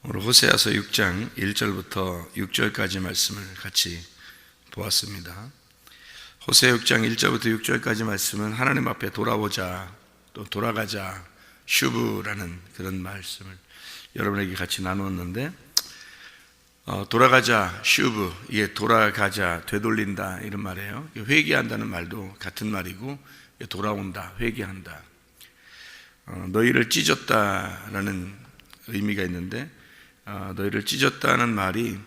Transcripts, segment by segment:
오늘 호세아서 6장 1절부터 6절까지 말씀을 같이 보았습니다. 호세아 6장 1절부터 6절까지 말씀은 하나님 앞에 돌아오자, 또 돌아가자, 슈브라는 그런 말씀을 여러분에게 같이 나누었는데, 돌아가자, 슈브, 이게 돌아가자, 되돌린다 이런 말이에요. 회개한다는 말도 같은 말이고, 돌아온다, 회개한다. 너희를 찢었다라는 의미가 있는데, 너희를 찢었다는 말이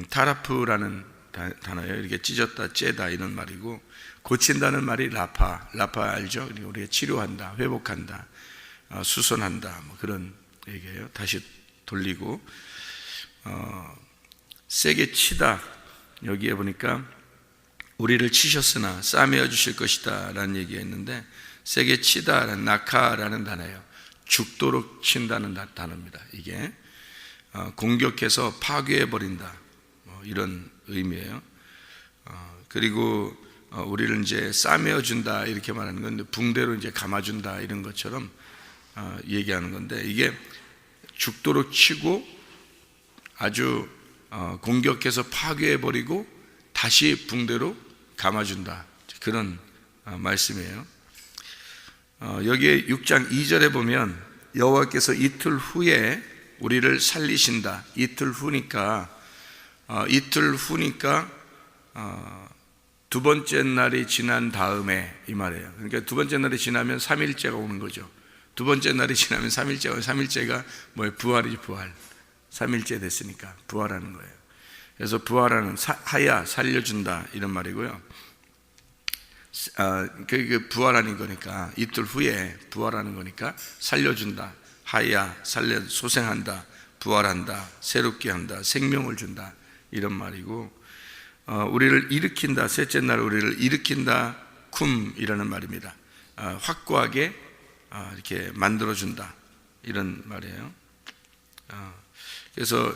타라프라는 단어예요. 이렇게 찢었다, 째다 이런 말이고, 고친다는 말이 라파 알죠? 우리가 치료한다, 회복한다, 수선한다, 뭐 그런 얘기예요. 다시 돌리고, 세게 치다, 여기에 보니까 우리를 치셨으나 싸매어 주실 것이다 라는 얘기가 있는데, 세게 치다라는 나카라는 단어예요. 죽도록 친다는 단어입니다. 이게 공격해서 파괴해버린다, 이런 의미예요. 그리고 우리를 이제 싸매어준다 이렇게 말하는 건데, 붕대로 이제 감아준다 이런 것처럼 얘기하는 건데, 이게 죽도록 치고 아주 공격해서 파괴해버리고 다시 붕대로 감아준다, 그런 말씀이에요. 여기에 6장 2절에 보면 여호와께서 이틀 후에 우리를 살리신다. 이틀 후니까 두 번째 날이 지난 다음에 이 말이에요. 그러니까 두 번째 날이 지나면 3일째가 오는 거죠. 두 번째 날이 지나면 3일째가 뭐예요? 부활이지, 부활. 3일째 됐으니까 부활하는 거예요. 그래서 부활하는, 하야, 살려준다 이런 말이고요. 그 부활하는 거니까, 이틀 후에 부활하는 거니까 살려준다, 하야, 소생한다, 부활한다, 새롭게 한다, 생명을 준다 이런 말이고, 우리를 일으킨다, 셋째 날 우리를 일으킨다, 쿰이라는 말입니다. 확고하게 이렇게 만들어준다 이런 말이에요. 그래서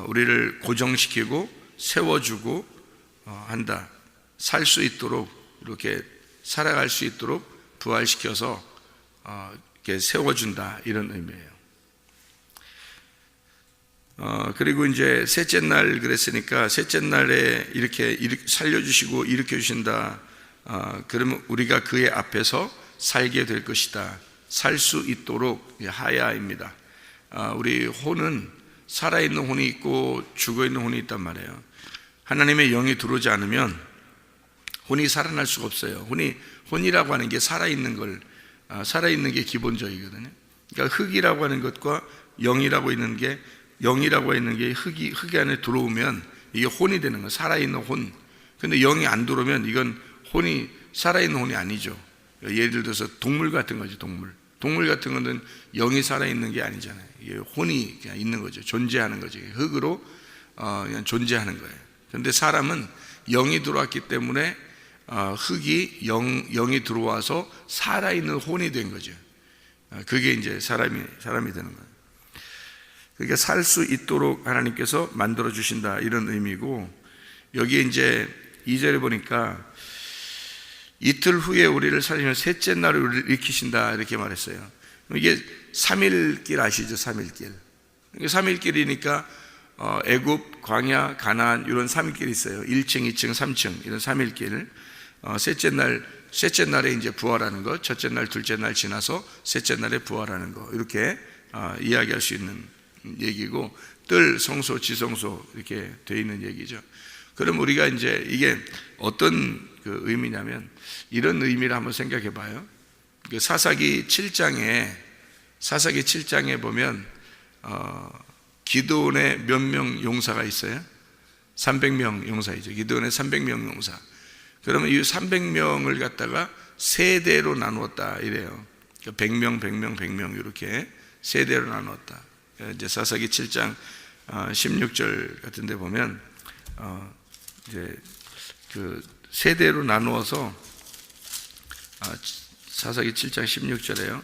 우리를 고정시키고 세워주고 한다. 살 수 있도록, 이렇게 살아갈 수 있도록 부활시켜서 이렇게 세워준다 이런 의미예요. 그리고 이제 셋째 날 그랬으니까, 셋째 날에 이렇게 살려주시고 일으켜주신다. 그러면 우리가 그의 앞에서 살게 될 것이다. 살 수 있도록, 하야입니다. 우리 혼은 살아있는 혼이 있고 죽어있는 혼이 있단 말이에요. 하나님의 영이 들어오지 않으면 혼이 살아날 수가 없어요. 혼이라고 하는 게 살아있는 게 기본적이거든요. 그러니까 흙이라고 하는 것과 영이라고 있는 게 흙이 안에 들어오면 이게 혼이 되는 거예요. 살아있는 혼. 근데 영이 안 들어오면 이건 살아있는 혼이 아니죠. 예를 들어서 동물 같은 거죠, 동물 같은 거는 영이 살아있는 게 아니잖아요. 이게 혼이 그냥 있는 거죠. 존재하는 거죠. 흙으로 그냥 존재하는 거예요. 그런데 사람은 영이 들어왔기 때문에 흙이 영이 들어와서 살아있는 혼이 된 거죠. 그게 이제 사람이 되는 거예요. 그러니까 살 수 있도록 하나님께서 만들어 주신다 이런 의미고, 여기에 이제 2절에 보니까 이틀 후에 우리를 살리시면 셋째 날에 우리를 일으키신다 이렇게 말했어요. 이게 3일길 아시죠? 3일길. 3일길이니까 애굽, 광야, 가나안 이런 3일길이 있어요. 1층, 2층, 3층 이런 3일길. 셋째 날에 이제 부활하는 것, 첫째 날, 둘째 날 지나서 셋째 날에 부활하는 것, 이렇게 이야기할 수 있는 얘기고, 뜰, 성소, 지성소 이렇게 되어 있는 얘기죠. 그럼 우리가 이제 이게 어떤 그 의미냐면, 이런 의미를 한번 생각해 봐요. 사사기 7장에 보면 기드온의 몇 명 용사가 있어요? 300명 용사이죠. 기드온의 300명 용사. 그러면 이 300명을 갖다가 세대로 나누었다 이래요. 100명, 100명, 100명 이렇게 세대로 나누었다. 이제 사사기 7장 16절 같은 데 보면 이제 그 세대로 나누어서, 사사기 7장 16절에요.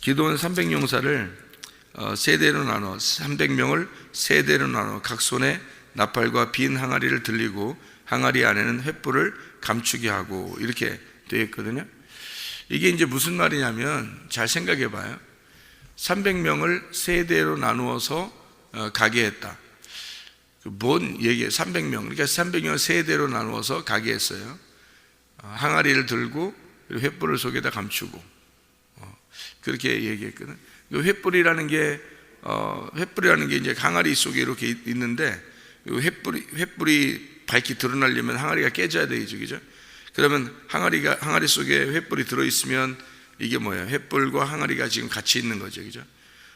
기드온 300용사를 세대로 나눠, 300명을 세대로 나눠 각 손에 나팔과 빈 항아리를 들리고 항아리 안에는 횃불을 감추게 하고, 이렇게 되어 있거든요. 이게 이제 무슨 말이냐면, 잘 생각해 봐요. 300명을 세대로 나누어서 가게 했다. 뭔 얘기예요? 300명. 그러니까 300명을 세 대로 나누어서 가게 했어요. 항아리를 들고 횃불을 속에다 감추고 그렇게 얘기했거든. 횃불이라는 게 이제 항아리 속에 이렇게 있는데, 횃불이 밝게 드러나려면 항아리가 깨져야 되죠, 그죠? 그러면 항아리 속에 횃불이 들어있으면 이게 뭐예요? 횃불과 항아리가 지금 같이 있는 거죠, 그죠?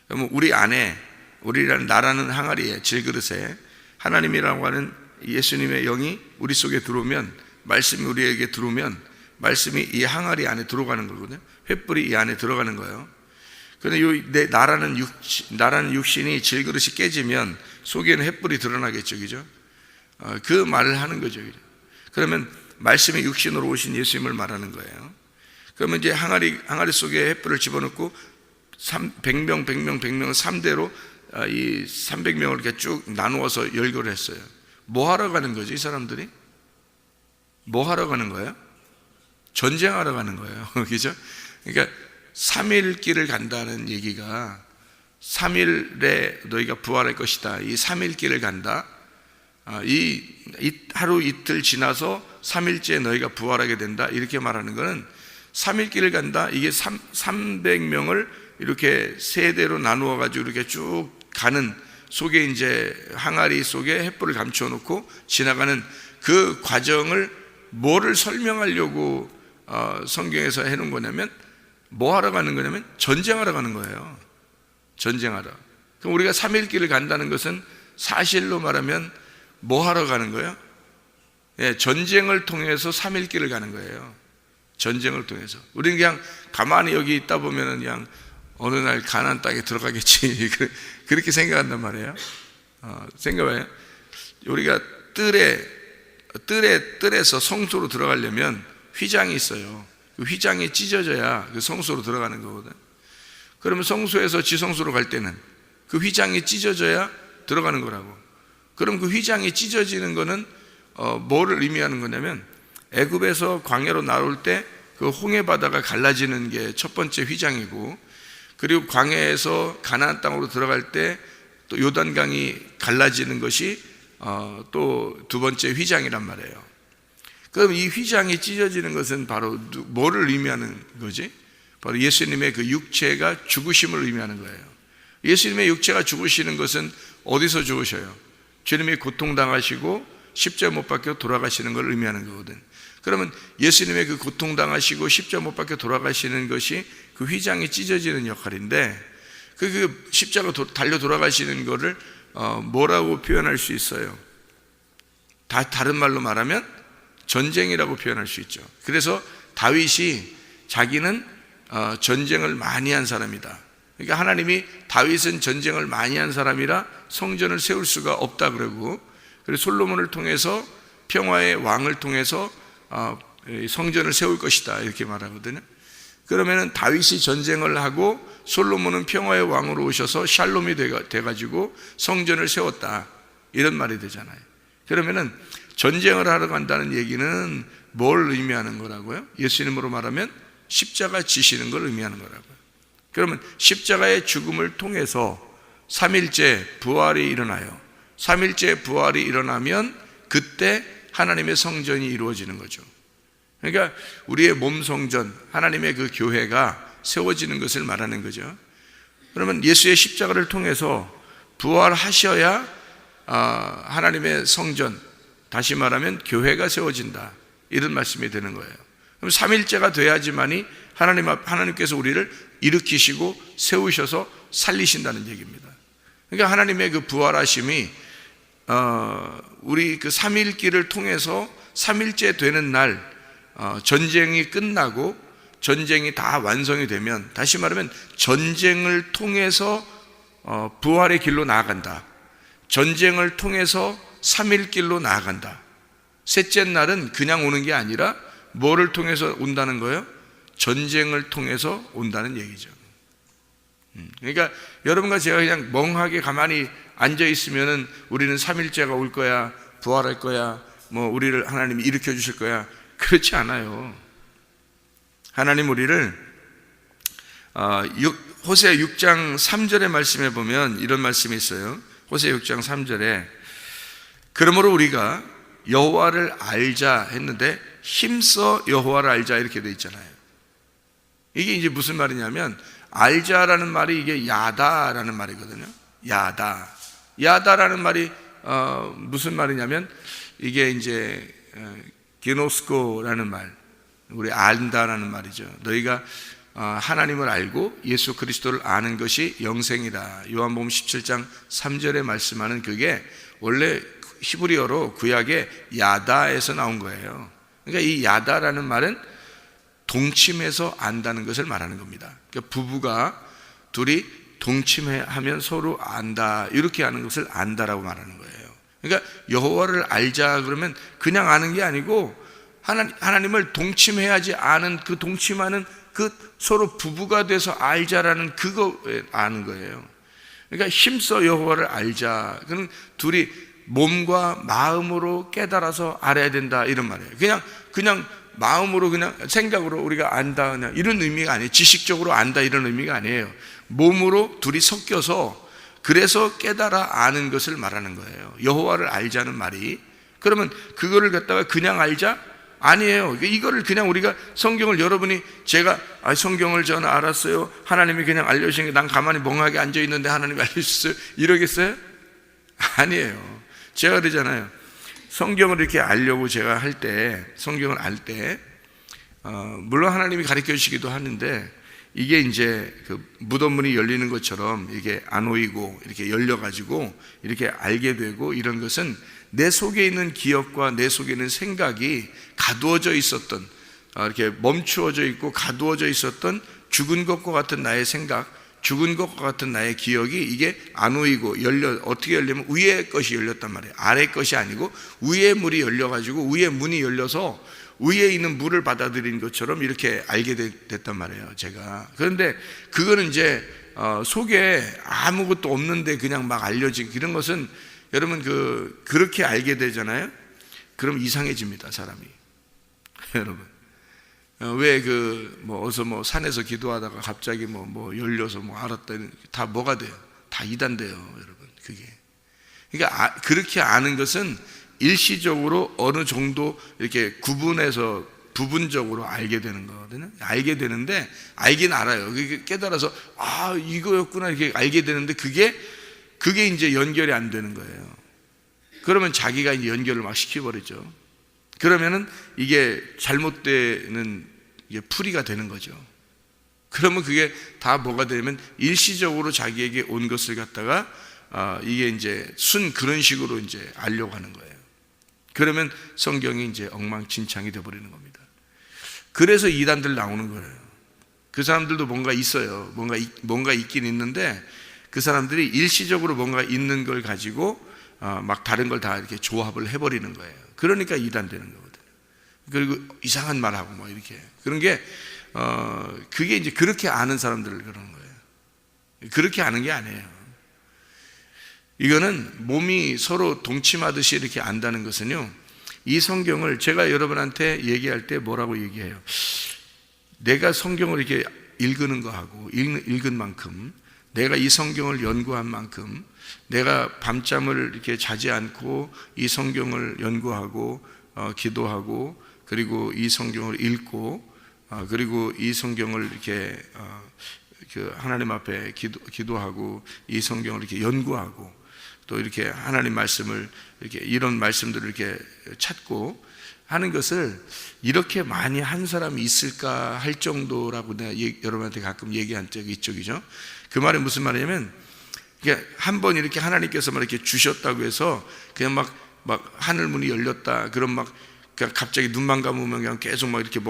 그러면 우리 안에, 우리라는 나라는 항아리에, 질그릇에 하나님이라고 하는 예수님의 영이 우리 속에 들어오면, 말씀이 우리에게 들어오면 말씀이 이 항아리 안에 들어가는 거거든요. 횃불이 이 안에 들어가는 거예요. 그런데 내 나라는 육신이 질그릇이 깨지면 속에는 횃불이 드러나겠죠, 그죠? 그 말을 하는 거죠, 그죠? 그러면 말씀이 육신으로 오신 예수님을 말하는 거예요. 그러면 이제 항아리 속에 횃불을 집어넣고 100명 3대로 이 300명을 이렇게 쭉 나누어서 열거를 했어요. 뭐 하러 가는 거죠, 이 사람들이? 뭐 하러 가는 거예요? 전쟁하러 가는 거예요. 그죠? 그러니까 3일 길을 간다는 얘기가 3일에 너희가 부활할 것이다. 이 3일 길을 간다. 이 하루 이틀 지나서 3일째 너희가 부활하게 된다. 이렇게 말하는 것은 3일 길을 간다. 이게 300명을 이렇게 세 대로 나누어 가지고 이렇게 쭉 가는 속에 이제 항아리 속에 횃불을 감추어 놓고 지나가는 그 과정을 뭐를 설명하려고 성경에서 해놓은 거냐면, 뭐 하러 가는 거냐면 전쟁하러 가는 거예요. 전쟁하러. 그럼 우리가 3일 길을 간다는 것은 사실로 말하면 뭐 하러 가는 거예요? 예, 전쟁을 통해서 3일 길을 가는 거예요. 전쟁을 통해서. 우리는 그냥 가만히 여기 있다 보면은 그냥 어느 날 가나안 땅에 들어가겠지 그렇게 생각한단 말이에요. 생각해요. 우리가 뜰에서 성소로 들어가려면 휘장이 있어요. 그 휘장이 찢어져야 그 성소로 들어가는 거거든. 그러면 성소에서 지성소로 갈 때는 그 휘장이 찢어져야 들어가는 거라고. 그럼 그 휘장이 찢어지는 거는 뭐를 의미하는 거냐면, 애굽에서 광야로 나올 때 그 홍해 바다가 갈라지는 게 첫 번째 휘장이고, 그리고 광야에서 가나안 땅으로 들어갈 때 또 요단강이 갈라지는 것이 또 두 번째 휘장이란 말이에요. 그럼 이 휘장이 찢어지는 것은 바로 뭐를 의미하는 거지? 바로 예수님의 그 육체가 죽으심을 의미하는 거예요. 예수님의 육체가 죽으시는 것은 어디서 죽으셔요? 주님이 고통당하시고 십자가 못 박혀 돌아가시는 걸 의미하는 거거든. 그러면 예수님의 그 고통당하시고 십자가 못 박혀 돌아가시는 것이 그 휘장이 찢어지는 역할인데, 그 십자가 달려 돌아가시는 거를 뭐라고 표현할 수 있어요? 다른 말로 말하면 전쟁이라고 표현할 수 있죠. 그래서 다윗이 자기는 전쟁을 많이 한 사람이다. 그러니까 하나님이 다윗은 전쟁을 많이 한 사람이라 성전을 세울 수가 없다 그러고, 그리고 솔로몬을 통해서, 평화의 왕을 통해서 성전을 세울 것이다 이렇게 말하거든요. 그러면은 다윗이 전쟁을 하고 솔로몬은 평화의 왕으로 오셔서 샬롬이 돼가지고 성전을 세웠다, 이런 말이 되잖아요. 그러면은 전쟁을 하러 간다는 얘기는 뭘 의미하는 거라고요? 예수님으로 말하면 십자가 지시는 걸 의미하는 거라고요. 그러면 십자가의 죽음을 통해서 3일째 부활이 일어나요. 3일째 부활이 일어나면 그때 하나님의 성전이 이루어지는 거죠. 그러니까 우리의 몸 성전, 하나님의 그 교회가 세워지는 것을 말하는 거죠. 그러면 예수의 십자가를 통해서 부활하셔야 하나님의 성전, 다시 말하면 교회가 세워진다, 이런 말씀이 되는 거예요. 그럼 3일째가 돼야지만이 하나님께서 우리를 일으키시고 세우셔서 살리신다는 얘기입니다. 그러니까 하나님의 그 부활하심이 우리 그 3일길을 통해서 3일째 되는 날 전쟁이 끝나고 전쟁이 다 완성이 되면, 다시 말하면 전쟁을 통해서 부활의 길로 나아간다. 전쟁을 통해서 3일길로 나아간다. 셋째 날은 그냥 오는 게 아니라 뭐를 통해서 온다는 거예요? 전쟁을 통해서 온다는 얘기죠. 그러니까 여러분과 제가 그냥 멍하게 가만히 앉아 있으면은 우리는 3일째가 올 거야, 부활할 거야, 뭐 우리를 하나님이 일으켜 주실 거야, 그렇지 않아요. 하나님 우리를 호세아 6장 3절의 말씀에 보면 이런 말씀이 있어요. 호세아 6장 3절에 그러므로 우리가 여호와를 알자 했는데 힘써 여호와를 알자 이렇게 돼 있잖아요. 이게 이제 무슨 말이냐면 알자라는 말이 이게 야다라는 말이거든요. 야다라는 말이 무슨 말이냐면 이게 이제 게노스코라는 말, 우리 안다라는 말이죠. 너희가 하나님을 알고 예수 그리스도를 아는 것이 영생이다. 요한복음 17장 3절에 말씀하는 그게 원래 히브리어로 구약의 야다에서 나온 거예요. 그러니까 이 야다라는 말은 동침해서 안다는 것을 말하는 겁니다. 그러니까 부부가 둘이 동침하면 서로 안다 이렇게 하는 것을 안다라고 말하는 거예요. 그러니까 여호와를 알자 그러면 그냥 아는 게 아니고 하나님을 동침해야지 아는 그 동침하는 그 서로 부부가 돼서 알자라는 그거 아는 거예요. 그러니까 힘써 여호와를 알자. 그는 둘이 몸과 마음으로 깨달아서 알아야 된다 이런 말이에요. 그냥 마음으로 그냥 생각으로 우리가 안다 그냥 이런 의미가 아니에요. 지식적으로 안다 이런 의미가 아니에요. 몸으로 둘이 섞여서 그래서 깨달아 아는 것을 말하는 거예요. 여호와를 알자는 말이. 그러면 그거를 갖다가 그냥 알자? 아니에요. 이거를 그냥 우리가 성경을 여러분이 제가 성경을 저는 알았어요. 하나님이 그냥 알려주신 게 난 가만히 멍하게 앉아있는데 하나님이 알려주셨어요. 이러겠어요? 아니에요. 제가 그러잖아요. 성경을 이렇게 알려고 제가 할 때, 성경을 알 때, 물론 하나님이 가르쳐 주시기도 하는데, 이게 이제 그 무덤문이 열리는 것처럼 이게 안 오이고 이렇게 열려가지고 이렇게 알게 되고 이런 것은 내 속에 있는 기억과 내 속에 있는 생각이 가두어져 있었던, 이렇게 멈추어져 있고 가두어져 있었던 죽은 것과 같은 나의 생각, 죽은 것과 같은 나의 기억이 이게 안 오이고 어떻게 열리면 위에 것이 열렸단 말이에요. 아래 것이 아니고 위에 물이 열려가지고 위에 문이 열려서 위에 있는 물을 받아들인 것처럼 이렇게 알게 됐단 말이에요, 제가. 그런데 그거는 이제 속에 아무것도 없는데 그냥 막 알려진 이런 것은 여러분 그렇게 알게 되잖아요. 그럼 이상해집니다, 사람이. 여러분. 왜 어서 산에서 기도하다가 갑자기 열려서 알았다. 다 뭐가 돼요? 다 이단돼요, 여러분. 그게. 그러니까 그렇게 아는 것은 일시적으로 어느 정도 이렇게 구분해서 부분적으로 알게 되는 거거든요. 알게 되는데, 알긴 알아요. 깨달아서, 이거였구나, 이렇게 알게 되는데, 그게 이제 연결이 안 되는 거예요. 그러면 자기가 이제 연결을 막 시켜버리죠. 그러면은 이게 잘못되는 이게 풀이가 되는 거죠. 그러면 그게 다 뭐가 되냐면 일시적으로 자기에게 온 것을 갖다가 이게 이제 그런 식으로 이제 알려고 하는 거예요. 그러면 성경이 이제 엉망진창이 되어버리는 겁니다. 그래서 이단들 나오는 거예요. 그 사람들도 뭔가 있어요. 뭔가 있긴 있는데 그 사람들이 일시적으로 뭔가 있는 걸 가지고 막 다른 걸 다 이렇게 조합을 해버리는 거예요. 그러니까 이단되는 거거든요. 그리고 이상한 말하고 이렇게 그런 게 그게 이제 그렇게 아는 사람들을 그러는 거예요. 그렇게 아는 게 아니에요. 이거는 몸이 서로 동침하듯이 이렇게 안다는 것은요, 이 성경을 제가 여러분한테 얘기할 때 뭐라고 얘기해요? 내가 성경을 이렇게 읽는 거하고 읽은 만큼, 내가 이 성경을 연구한 만큼, 내가 밤잠을 이렇게 자지 않고 이 성경을 연구하고 기도하고 그리고 이 성경을 읽고 그리고 이 성경을 이렇게 하나님 앞에 기도하고 이 성경을 이렇게 연구하고 또 이렇게 하나님 말씀을 이렇게 이런 말씀들을 이렇게 찾고 하는 것을 이렇게 많이 한 사람이 있을까 할 정도라고 내가 여러분한테 가끔 얘기한 적이 있죠. 그 말이 무슨 말이냐면 한번 이렇게 하나님께서 막 이렇게 주셨다고 해서 그냥 막 하늘 문이 열렸다. 그럼 그냥 갑자기 눈만 감으면 그냥 계속 이렇게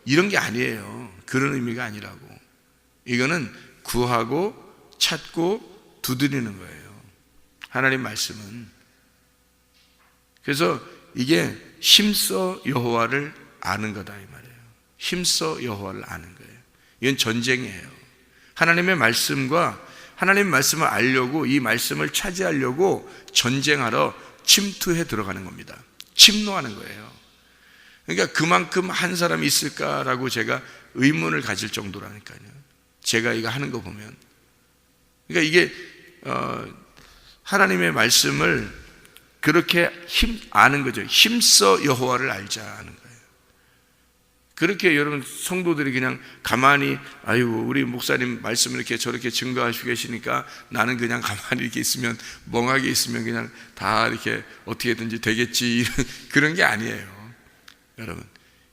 이런 게 아니에요. 그런 의미가 아니라고. 이거는 구하고 찾고 두드리는 거예요. 하나님 말씀은. 그래서 이게 힘써 여호와를 아는 거다 이 말이에요. 힘써 여호와를 아는 거예요. 이건 전쟁이에요. 하나님의 말씀과 하나님의 말씀을 알려고 이 말씀을 차지하려고 전쟁하러 침투해 들어가는 겁니다. 침노하는 거예요. 그러니까 그만큼 한 사람이 있을까라고 제가 의문을 가질 정도라니까요. 제가 이거 하는 거 보면. 그러니까 이게 하나님의 말씀을 그렇게 아는 거죠. 힘써 여호와를 알자 하는 거예요. 그렇게 여러분 성도들이 그냥 가만히 우리 목사님 말씀을 이렇게 저렇게 증거하시고 계시니까 나는 그냥 가만히 이렇게 있으면, 멍하게 있으면 그냥 다 이렇게 어떻게든지 되겠지, 그런 게 아니에요. 여러분,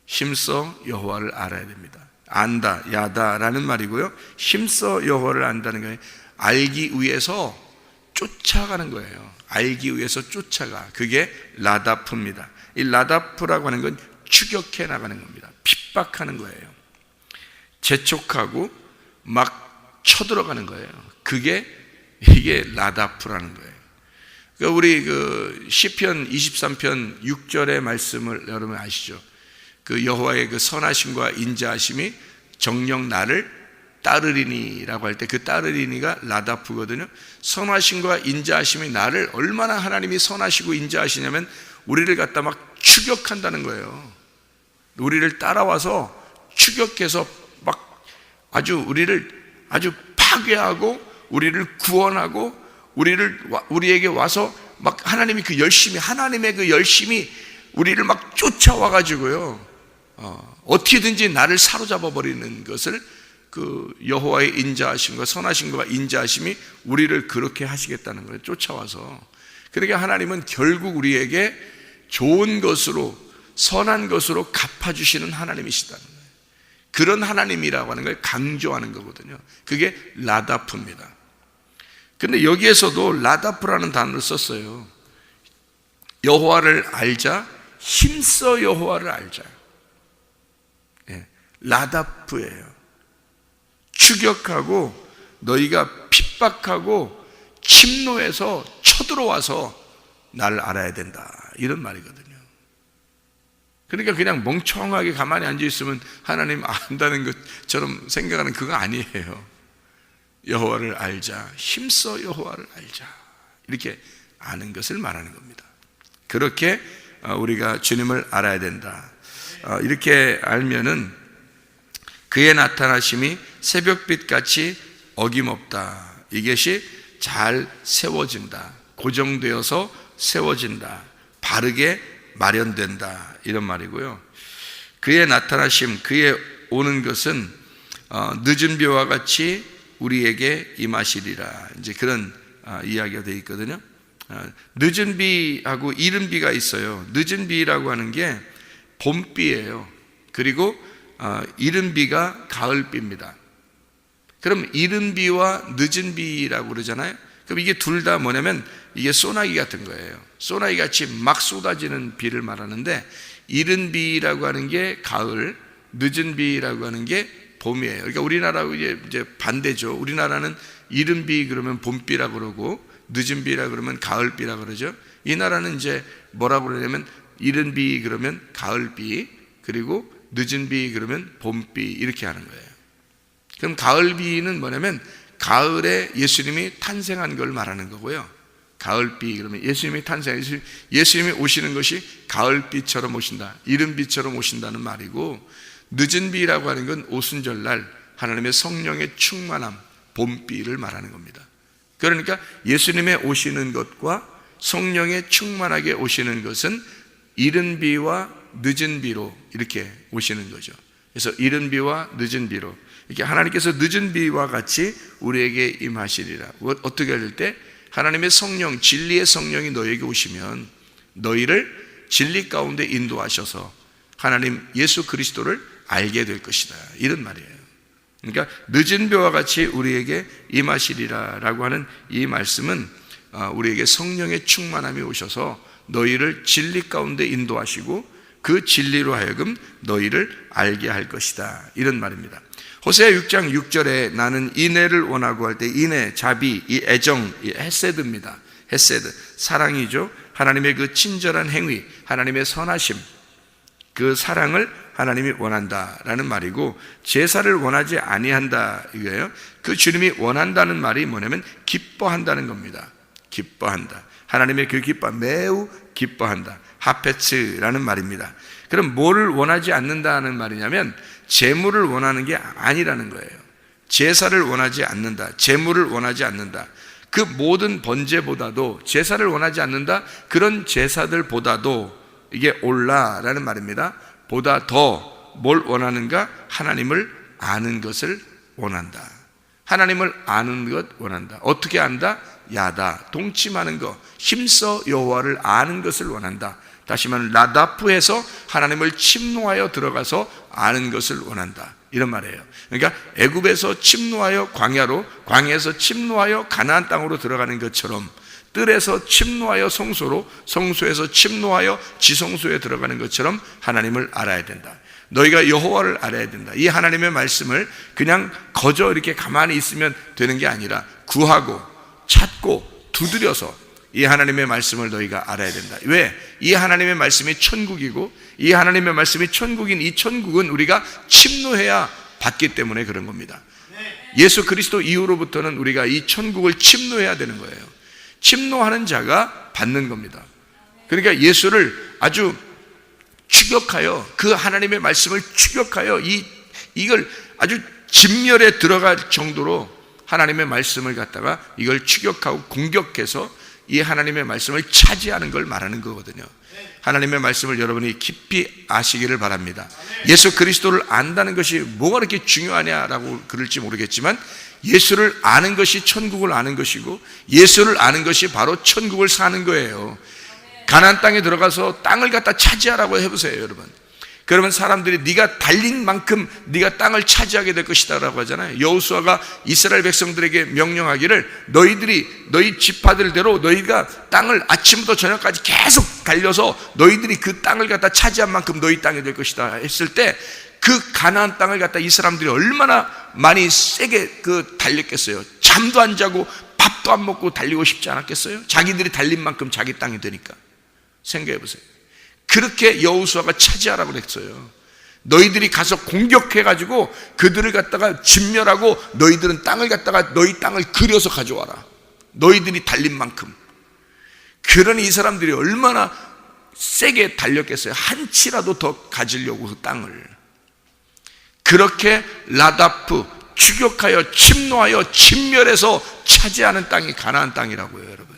힘써 여호와를 알아야 됩니다. 안다, 야다라는 말이고요. 힘써 여호와를 안다는 거예요. 알기 위해서 쫓아가는 거예요. 알기 위해서 쫓아가. 그게 라다프입니다. 이 라다프라고 하는 건 추격해 나가는 겁니다. 핍박하는 거예요. 재촉하고 막 쳐들어가는 거예요. 이게 라다프라는 거예요. 그러니까 우리 그 시편 23편 6절의 말씀을 여러분 아시죠? 그 여호와의 그 선하심과 인자하심이 정녕 나를 따르리니라고 할 때 그 따르리니가 라다프거든요. 선하심과 인자하심이 나를, 얼마나 하나님이 선하시고 인자하시냐면 우리를 갖다 막 추격한다는 거예요. 우리를 따라와서 추격해서 막 우리를 아주 파괴하고 우리를 구원하고 우리에게 와서 막 하나님의 그 열심이 우리를 막 쫓아와 가지고요, 어떻게든지 나를 사로잡아 버리는 것을 그 여호와의 인자하심과 선하심과 인자하심이 우리를 그렇게 하시겠다는 거예요. 쫓아와서. 그러니까 하나님은 결국 우리에게 좋은 것으로, 선한 것으로 갚아주시는 하나님이시다는 거예요. 그런 하나님이라고 하는 걸 강조하는 거거든요. 그게 라다프입니다. 근데 여기에서도 라다프라는 단어를 썼어요. 여호와를 알자, 힘써 여호와를 알자. 라다프예요. 추격하고 너희가 핍박하고 침노해서 쳐들어와서 나를 알아야 된다, 이런 말이거든요. 그러니까 그냥 멍청하게 가만히 앉아있으면 하나님 안다는 것처럼 생각하는 그거 아니에요. 여호와를 알자, 힘써 여호와를 알자, 이렇게 아는 것을 말하는 겁니다. 그렇게 우리가 주님을 알아야 된다. 이렇게 알면은 그의 나타나심이 새벽빛같이 어김없다. 이것이 잘 세워진다, 고정되어서 세워진다, 바르게 마련된다, 이런 말이고요. 그의 나타나심, 그의 오는 것은 늦은 비와 같이 우리에게 임하시리라, 이제 그런 이야기가 되어 있거든요. 늦은 비하고 이른 비가 있어요. 늦은 비라고 하는 게 봄비예요. 그리고 이른 비가 가을비입니다. 그럼 이른 비와 늦은 비라고 그러잖아요. 그럼 이게 둘 다 뭐냐면 이게 소나기 같은 거예요. 소나기 같이 막 쏟아지는 비를 말하는데, 이른 비라고 하는 게 가을, 늦은 비라고 하는 게 봄이에요. 그러니까 우리나라하고 이제 반대죠. 우리나라는 이른 비 그러면 봄비라고 그러고 늦은 비라 그러면 가을비라 그러죠. 이 나라는 이제 뭐라고 그러냐면 이른 비 그러면 가을비, 그리고 늦은 비 그러면 봄비, 이렇게 하는 거예요. 그럼 가을비는 뭐냐면 가을에 예수님이 탄생한 걸 말하는 거고요. 가을비 그러면 예수님이 예수님이 오시는 것이 가을비처럼 오신다, 이른비처럼 오신다는 말이고, 늦은 비라고 하는 건 오순절날 하나님의 성령의 충만함, 봄비를 말하는 겁니다. 그러니까 예수님의 오시는 것과 성령의 충만하게 오시는 것은 이른 비와 늦은 비로 이렇게 오시는 거죠. 그래서 이른 비와 늦은 비로 이렇게 하나님께서 늦은 비와 같이 우리에게 임하시리라. 어떻게 할 때? 하나님의 성령, 진리의 성령이 너에게 오시면 너희를 진리 가운데 인도하셔서 하나님 예수 그리스도를 알게 될 것이다, 이런 말이에요. 그러니까 늦은 비와 같이 우리에게 임하시리라 라고 하는 이 말씀은 우리에게 성령의 충만함이 오셔서 너희를 진리 가운데 인도하시고 그 진리로 하여금 너희를 알게 할 것이다, 이런 말입니다. 호세아 6장 6절에 나는 인애를 원하고 할 때 인애, 자비, 이 애정, 이 헤세드입니다. 헤세드, 사랑이죠. 하나님의 그 친절한 행위, 하나님의 선하심, 그 사랑을 하나님이 원한다라는 말이고, 제사를 원하지 아니한다 이거예요. 그 주님이 원한다는 말이 뭐냐면 기뻐한다는 겁니다. 기뻐한다. 하나님의 그 기뻐, 매우 기뻐한다. 하페츠라는 말입니다. 그럼 뭐를 원하지 않는다는 말이냐면 제물을 원하는 게 아니라는 거예요. 제사를 원하지 않는다, 제물을 원하지 않는다. 그 모든 번제보다도, 제사를 원하지 않는다, 그런 제사들보다도 이게 올라라는 말입니다. 보다 더 뭘 원하는가? 하나님을 아는 것을 원한다. 하나님을 아는 것 원한다. 어떻게 안다? 야다, 동침하는 것, 힘써 여호와를 아는 것을 원한다. 다시 말하면 라다프에서 하나님을 침노하여 들어가서 아는 것을 원한다, 이런 말이에요. 그러니까 애굽에서 침노하여 광야로, 광야에서 침노하여 가나안 땅으로 들어가는 것처럼 뜰에서 침노하여 성소로, 성소에서 침노하여 지성소에 들어가는 것처럼 하나님을 알아야 된다. 너희가 여호와를 알아야 된다. 이 하나님의 말씀을 그냥 거저 이렇게 가만히 있으면 되는 게 아니라 구하고 찾고 두드려서 이 하나님의 말씀을 너희가 알아야 된다. 왜? 이 하나님의 말씀이 천국이고, 이 하나님의 말씀이 천국인 이 천국은 우리가 침노해야 받기 때문에 그런 겁니다. 예수 그리스도 이후로부터는 우리가 이 천국을 침노해야 되는 거예요. 침노하는 자가 받는 겁니다. 그러니까 예수를 아주 추격하여, 그 하나님의 말씀을 추격하여 이걸 아주 진멸에 들어갈 정도로 하나님의 말씀을 갖다가 이걸 추격하고 공격해서 이 하나님의 말씀을 차지하는 걸 말하는 거거든요. 하나님의 말씀을 여러분이 깊이 아시기를 바랍니다. 예수 그리스도를 안다는 것이 뭐가 그렇게 중요하냐라고 그럴지 모르겠지만, 예수를 아는 것이 천국을 아는 것이고, 예수를 아는 것이 바로 천국을 사는 거예요. 가나안 땅에 들어가서 땅을 갖다 차지하라고 해보세요, 여러분. 그러면 사람들이 네가 달린 만큼 네가 땅을 차지하게 될 것이다 라고 하잖아요. 여호수아가 이스라엘 백성들에게 명령하기를, 너희 지파들대로 너희가 땅을 아침부터 저녁까지 계속 달려서 너희들이 그 땅을 갖다 차지한 만큼 너희 땅이 될 것이다 했을 때, 그 가나안 땅을 갖다 이 사람들이 얼마나 많이 세게 달렸겠어요. 잠도 안 자고 밥도 안 먹고 달리고 싶지 않았겠어요? 자기들이 달린 만큼 자기 땅이 되니까. 생각해 보세요. 그렇게 여호수아가 차지하라고 그랬어요. 너희들이 가서 공격해가지고 그들을 갖다가 진멸하고, 너희들은 땅을 갖다가 너희 땅을 그려서 가져와라. 너희들이 달린 만큼. 그러니 이 사람들이 얼마나 세게 달렸겠어요. 한 치라도 더 가지려고 그 땅을. 그렇게 라다프, 추격하여 침노하여 진멸해서 차지하는 땅이 가나안 땅이라고요, 여러분.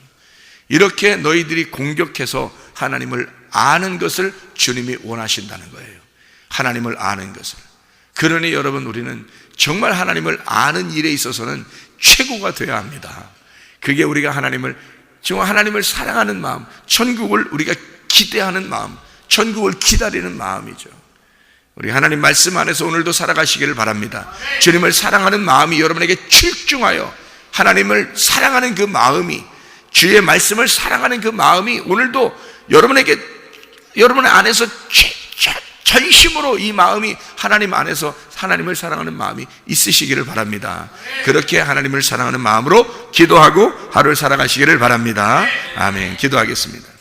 이렇게 너희들이 공격해서 하나님을 아는 것을 주님이 원하신다는 거예요. 하나님을 아는 것을. 그러니 여러분, 우리는 정말 하나님을 아는 일에 있어서는 최고가 되어야 합니다. 그게 우리가 정말 하나님을 사랑하는 마음, 천국을 우리가 기대하는 마음, 천국을 기다리는 마음이죠. 우리 하나님 말씀 안에서 오늘도 살아가시기를 바랍니다. 주님을 사랑하는 마음이 여러분에게 출중하여, 하나님을 사랑하는 그 마음이, 주의 말씀을 사랑하는 그 마음이 오늘도 여러분의 안에서 전심으로 이 마음이 하나님 안에서 하나님을 사랑하는 마음이 있으시기를 바랍니다. 그렇게 하나님을 사랑하는 마음으로 기도하고 하루를 살아가시기를 바랍니다. 아멘. 기도하겠습니다.